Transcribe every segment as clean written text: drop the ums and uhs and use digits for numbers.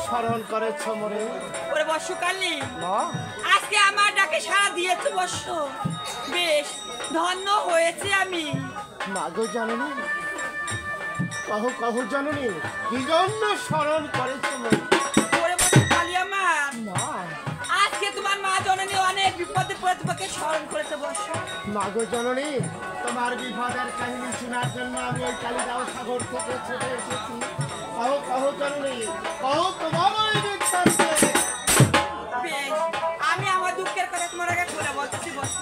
স্মরণ করেছ মরে ওরে বর্ষকালী আজকে আমার ডাকে সাড়া দিয়েছো বর্ষ বেশ ধন্য হয়েছে আমি মাগো জননী কহো কহো জননী কি জন্য স্মরণ করেছ মরে ওরে বর্ষকালী আমার আজকে তোমার মা জননী অনেক বিপদে পড়ে তোমাকে স্মরণ করেছে বর্ষ মাগো জননী তোমার বিপদের কাহিনী শোনার জন্য আমি ওই কালিদাও সাগর থেকে ছুটে এসেছি কহো কহো জননী কহো তোমার ওই আমি আমার দুঃখের কথা তোমার আগে খুলে বলতেছি বস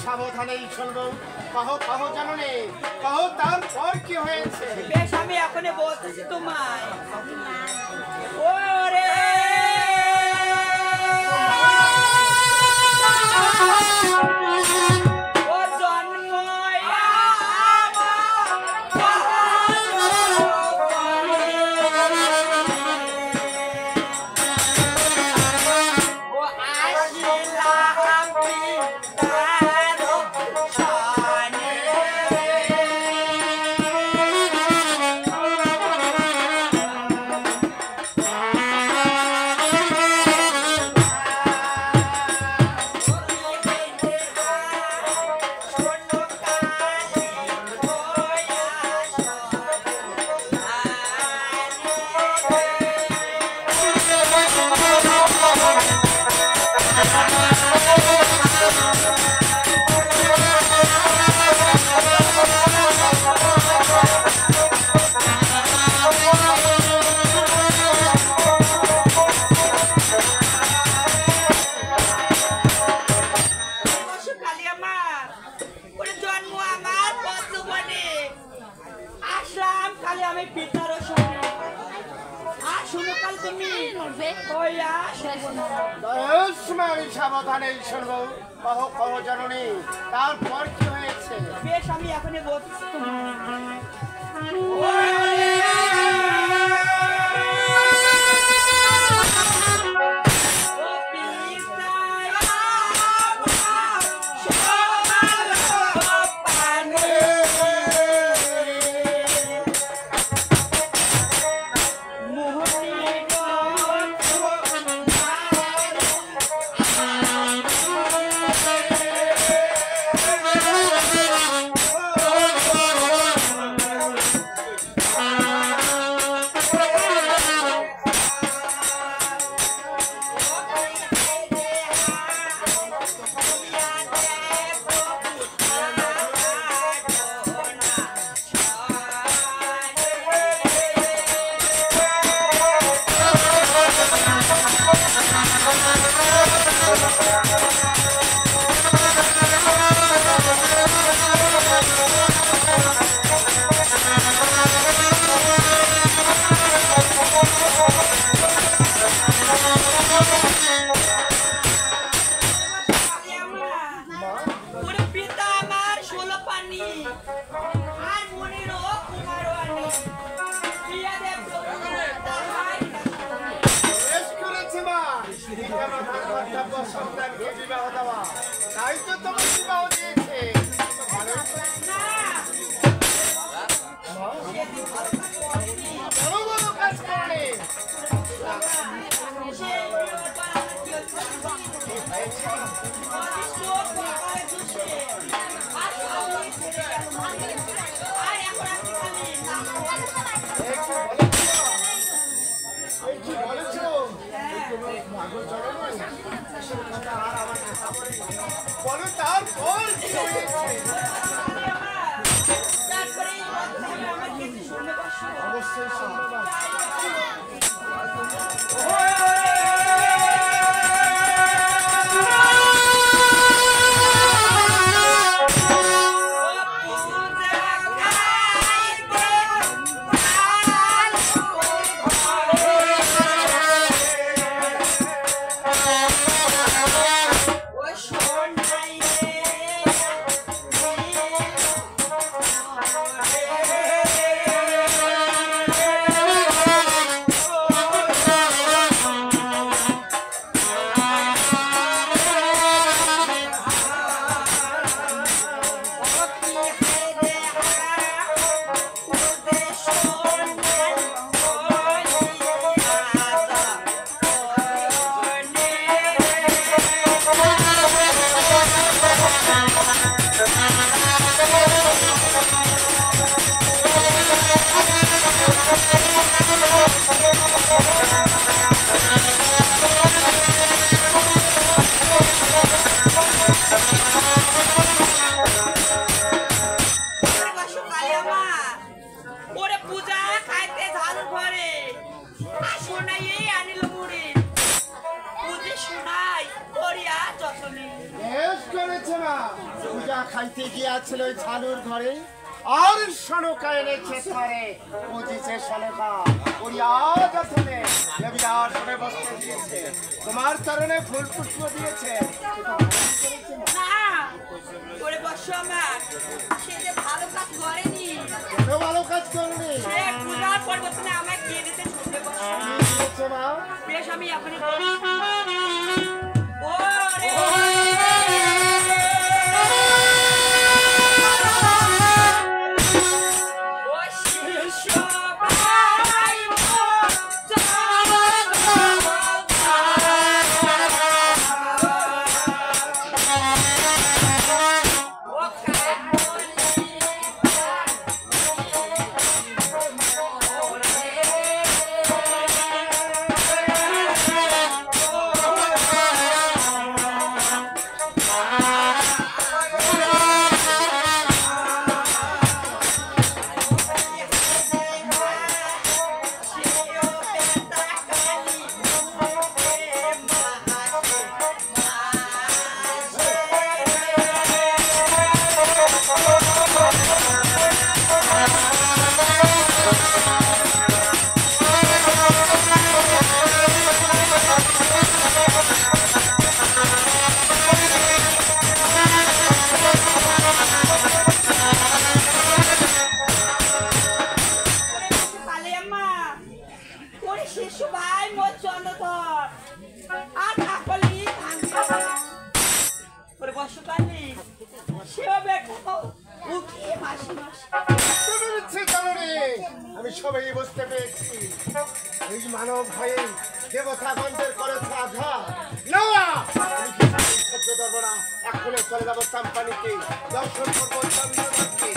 সাবধানেই শুনবো কহো কহো জাননে কহো তারপর কি হয়েছে বেশ আমি এখনই বলতেছি তোমায় ওরে সাবধানেই শুনবো কহো কহো জাননি তারপর কি হয়েছে বেশ আমি এখনই বলছি পিতামাতার কর্তব্য সন্তানকে বিবাহ দেওয়া, তাই তো তোমার বিবাহ দিয়েছে। বড় বড় কাজ করে বলো তারপর কি হয়েছে? অবশ্যই সম্ভব। খাইতে গিয়াছিল ওই ঝালুর ঘরে, আর সনকা এনেছে ঘরে বুঝিছে সনকা ওরিয়া যতনে দেবীদার সনে বসতে দিয়েছে, তোমার চরণে ফুল পুষ্প দিয়েছে। না ওরে বর্ষ আমার সে যে ভালো কাজ করেনি। কেন ভালো কাজ করেনি? সে পূজার পরিবর্তনে আমায় দিয়ে দিতে ছুটে বসে মা। বেশ আমি এখনই আমি সবাই বুঝতে পেরেছি এই মানব ভয়ে দেবতা গন্ধের করেছে আঘাত। সহ্য করবো না, এখনই চলে যাবো চাম্পানিকে, দর্শন করবো চন্দ্রনাথকে।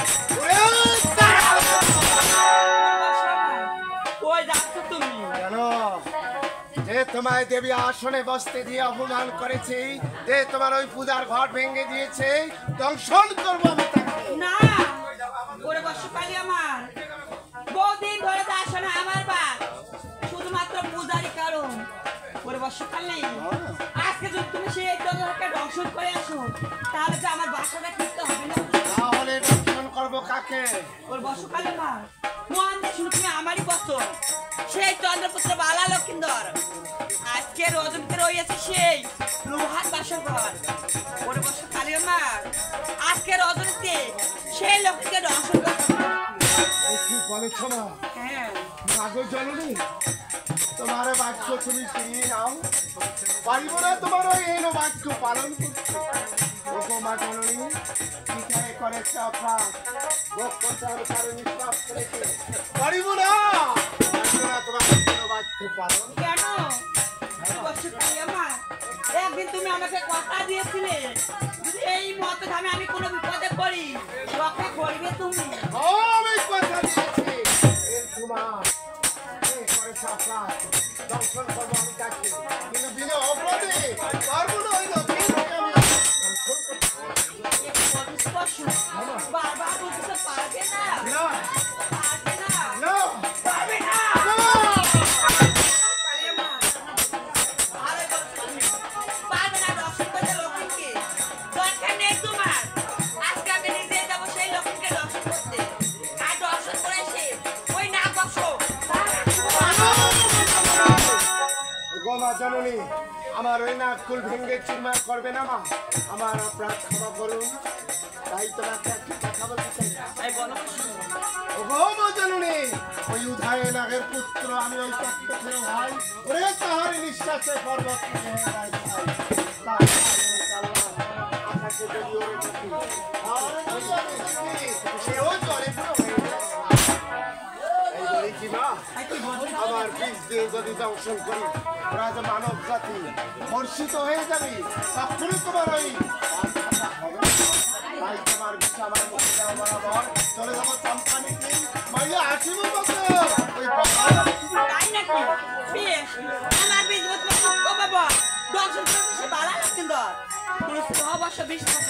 কেন যে তোমায় দেবী আসনে বসতে দিয়ে অপমান করেছে, যে তোমার ওই পূজার ঘর ভেঙে দিয়েছে, দংশন করবো আমি তাকে। না ওরে বর্ষকালী আমার বহুদিন ধরে আসনে আমার বাপ শুধুমাত্র পূজারই কারণ। ওরে বর্ষকালী আজকে যদি তুমি সেই চন্দ্রকে দংশন করে আসো তাহলে যে আমার বাসাটা ফিরতে হবে না। তাহলে দংশন করবো কাকে? ওর বর্ষকালী মা মহান শুনে তুমি আমারই বছর সেই চন্দ্রপুত্র বালা লক্ষিন্দর আজকে রজনীতে রয়েছে সেই লোহার বাসর ঘর। ওরে বর্ষকালী মা আজকে রজনীতে সেই লোককে দংশন করতে কি বলেছ মা? হ্যাঁ মাগো জননী, তোমার বাক্য তুমি ফিরিয়ে নাও, পারিব না তোমার ওই এন বাক্য পালন করতে। মা জননী পিঠায় করেছে অপরাধ, ভোগ করতে কারণে পাপ করেছে, পারিব না তোমার কোনো বাক্য পালন। কেন কষ্ট করি আমার? একদিন তুমি আমাকে কথা দিয়েছিলে যদি এই মত ধামে আমি কোনো বিপদে পড়ি রক্ষা করবে তুমি। আমি কথা দিয়েছি তোমার করেছে অপরাধ, দংশন করবো আমি তাকে, কিন্তু বিনা অপরাধে পারবো না ওই লক্ষ্মীকে আমি দংশন করতে। বারবার বলতে পারবে না, না পারবে না, না পারবে না। পারবে না দর্শন করতে লক্ষ্মীকে, দরকার নেই তোমার। আজকে আমি নিজে যাবো সেই লক্ষ্মীকে দর্শন করতে, আর দর্শন করে সে ওই না বসো। গোমা জননী আমার ওই নাক ফুল ভেঙে চুরমার করবে না মা, আমার অপরাধ ক্ষমা করুন। তাই তোমাকে একটি কথা বলতে চাই। এই বলো ও গোমা জননী, ওই উধায় নাগের পুত্র আমি ওই তত্ত্বের ভাই, ওরে তাহার নিঃশ্বাসে পর্বত থেকে ভাই ভাই তার আকাশে জ্বলিয়ে রেখেছি, আর জ্বলিয়ে রেখেছি, সেও জলে পুরো হয়ে গেছে। এই বলি কি মা, আমার বীজ দিয়ে যদি দংশন করি ওরা যে মানব জাতি বর্ষিত হয়ে যাবে, তখনই তোমার ওই তাই তোমার বিষয় আমার মুখে দেওয়া বরাবর চলে যাবো চাম্পানিতে, মাইয়া আসিব মতো ওই তাই নাকি? বেশ, আমার বীজবত বাবা দর্শন করতে সে বালা লাগতেন দর কোনো অবশ্য বিশ্বাস